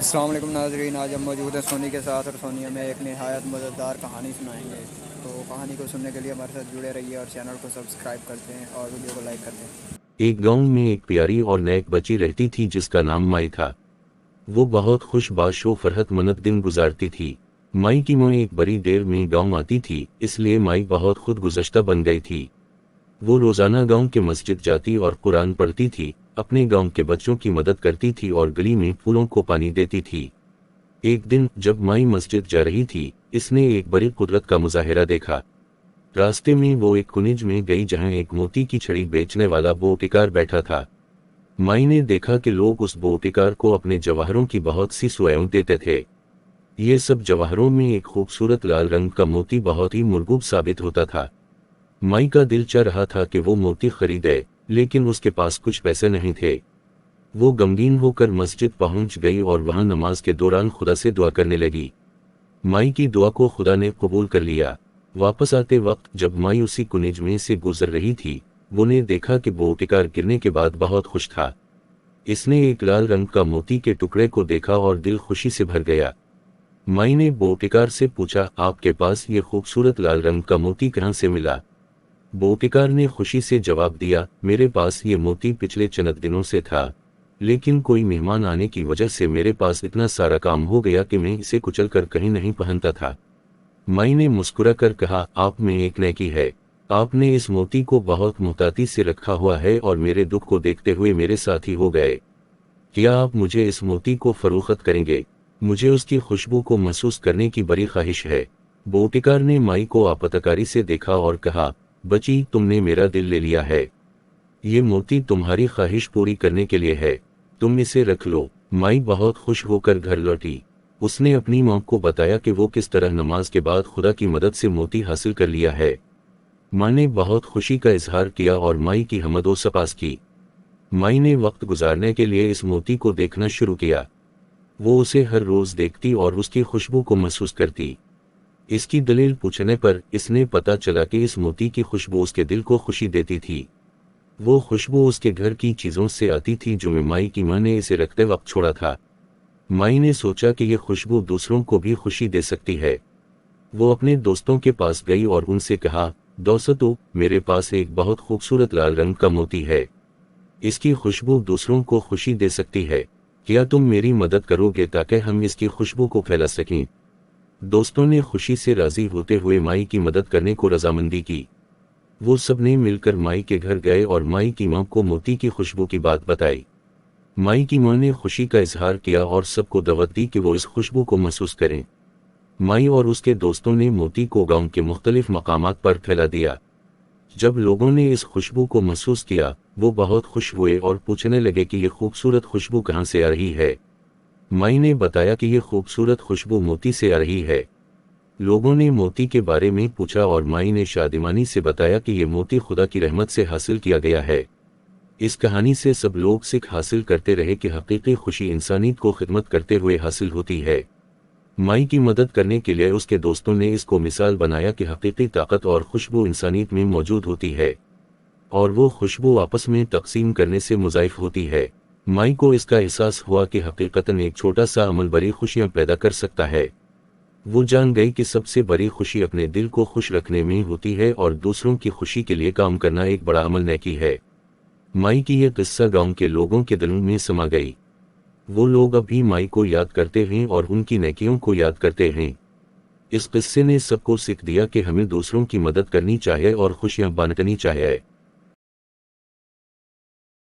السلام علیکم ناظرین، آج ہم موجود ہیں سونی کے ساتھ اور سونی ہمیں ایک نہایت مزیدار کہانی سنائیں گے۔ تو کہانی کو سننے کے لیے ہمارے ساتھ جڑے رہیے اور چینل کو سبسکرائب کرتے ہیں اور ویڈیو کو لائک کرتے ہیں۔ ایک گاؤں میں ایک پیاری اور نیک بچی رہتی تھی جس کا نام مائی تھا۔ وہ بہت خوش باش و فرحت مند دن گزارتی تھی۔ مائی کی ماں ایک بڑی دیر میں گاؤں آتی تھی، اس لیے مائی بہت خود گزشتہ بن گئی تھی۔ وہ روزانہ گاؤں کے مسجد جاتی اور قرآن پڑھتی تھی، اپنے گاؤں کے بچوں کی مدد کرتی تھی اور گلی میں پھولوں کو پانی دیتی تھی۔ ایک دن جب مائی مسجد جا رہی تھی، اس نے ایک بڑی قدرت کا مظاہرہ دیکھا۔ راستے میں وہ ایک کنج میں گئی جہاں ایک موتی کی چھڑی بیچنے والا بوٹیکار بیٹھا تھا۔ مائی نے دیکھا کہ لوگ اس بوٹیکار کو اپنے جواہروں کی بہت سی سوئیاں دیتے تھے۔ یہ سب جواہروں میں ایک خوبصورت لال رنگ کا موتی بہت ہی مرغوب ثابت ہوتا تھا۔ مائی کا دل چاہ رہا تھا کہ وہ موتی خریدے، لیکن اس کے پاس کچھ پیسے نہیں تھے۔ وہ غمگین ہو کر مسجد پہنچ گئی اور وہاں نماز کے دوران خدا سے دعا کرنے لگی۔ مائی کی دعا کو خدا نے قبول کر لیا۔ واپس آتے وقت جب مائی اسی کنج میں سے گزر رہی تھی، وہ نے دیکھا کہ بوٹیکار گرنے کے بعد بہت خوش تھا۔ اس نے ایک لال رنگ کا موتی کے ٹکڑے کو دیکھا اور دل خوشی سے بھر گیا۔ مائی نے بوٹیکار سے پوچھا، آپ کے پاس یہ خوبصورت لال رنگ کا موتی کہاں سے ملا؟ بوٹیکار نے خوشی سے جواب دیا، میرے پاس یہ موتی پچھلے چند دنوں سے تھا، لیکن کوئی مہمان آنے کی وجہ سے میرے پاس اتنا سارا کام ہو گیا کہ میں اسے کچل کر کہیں نہیں پہنتا تھا۔ مائی نے مسکرا کر کہا، آپ میں ایک نیکی ہے، آپ نے اس موتی کو بہت محتاطی سے رکھا ہوا ہے اور میرے دکھ کو دیکھتے ہوئے میرے ساتھی ہو گئے۔ کیا آپ مجھے اس موتی کو فروخت کریں گے؟ مجھے اس کی خوشبو کو محسوس کرنے کی بڑی خواہش ہے۔ بوٹیکار نے مائی کو آپتکاری سے دیکھا اور کہا، بچی، تم نے میرا دل لے لیا ہے۔ یہ موتی تمہاری خواہش پوری کرنے کے لیے ہے، تم اسے رکھ لو۔ مائی بہت خوش ہو کر گھر لوٹی۔ اس نے اپنی ماں کو بتایا کہ وہ کس طرح نماز کے بعد خدا کی مدد سے موتی حاصل کر لیا ہے۔ ماں نے بہت خوشی کا اظہار کیا اور مائی کی حمد و سپاس کی۔ مائی نے وقت گزارنے کے لیے اس موتی کو دیکھنا شروع کیا۔ وہ اسے ہر روز دیکھتی اور اس کی خوشبو کو محسوس کرتی۔ اس کی دلیل پوچھنے پر اس نے پتا چلا کہ اس موتی کی خوشبو اس کے دل کو خوشی دیتی تھی۔ وہ خوشبو اس کے گھر کی چیزوں سے آتی تھی جو مائی کی ماں نے اسے رکھتے وقت چھوڑا تھا۔ مائی نے سوچا کہ یہ خوشبو دوسروں کو بھی خوشی دے سکتی ہے۔ وہ اپنے دوستوں کے پاس گئی اور ان سے کہا، دوستو، میرے پاس ایک بہت خوبصورت لال رنگ کا موتی ہے۔ اس کی خوشبو دوسروں کو خوشی دے سکتی ہے۔ کیا تم میری مدد کرو گے تاکہ ہم اس کی خوشبو کو پھیلا سکیں؟ دوستوں نے خوشی سے راضی ہوتے ہوئے مائی کی مدد کرنے کو رضامندی کی۔ وہ سب نے مل کر مائی کے گھر گئے اور مائی کی ماں کو موتی کی خوشبو کی بات بتائی۔ مائی کی ماں نے خوشی کا اظہار کیا اور سب کو دعوت دی کہ وہ اس خوشبو کو محسوس کریں۔ مائی اور اس کے دوستوں نے موتی کو گاؤں کے مختلف مقامات پر پھیلا دیا۔ جب لوگوں نے اس خوشبو کو محسوس کیا، وہ بہت خوش ہوئے اور پوچھنے لگے کہ یہ خوبصورت خوشبو کہاں سے آ رہی ہے۔ مائی نے بتایا کہ یہ خوبصورت خوشبو موتی سے آ رہی ہے۔ لوگوں نے موتی کے بارے میں پوچھا اور مائی نے شادمانی سے بتایا کہ یہ موتی خدا کی رحمت سے حاصل کیا گیا ہے۔ اس کہانی سے سب لوگ سکھ حاصل کرتے رہے کہ حقیقی خوشی انسانیت کو خدمت کرتے ہوئے حاصل ہوتی ہے۔ مائی کی مدد کرنے کے لیے اس کے دوستوں نے اس کو مثال بنایا کہ حقیقی طاقت اور خوشبو انسانیت میں موجود ہوتی ہے، اور وہ خوشبو آپس میں تقسیم کرنے سے مضاعف ہوتی ہے۔ مائی کو اس کا احساس ہوا کہ حقیقتاً ایک چھوٹا سا عمل بڑی خوشیاں پیدا کر سکتا ہے۔ وہ جان گئی کہ سب سے بڑی خوشی اپنے دل کو خوش رکھنے میں ہوتی ہے اور دوسروں کی خوشی کے لیے کام کرنا ایک بڑا عمل نیکی ہے۔ مائی کی یہ قصہ گاؤں کے لوگوں کے دلوں میں سما گئی۔ وہ لوگ اب بھی مائی کو یاد کرتے ہیں اور ان کی نیکیوں کو یاد کرتے ہیں۔ اس قصے نے سب کو سکھ دیا کہ ہمیں دوسروں کی مدد کرنی چاہیے اور خوشیاں بانٹنی چاہیے۔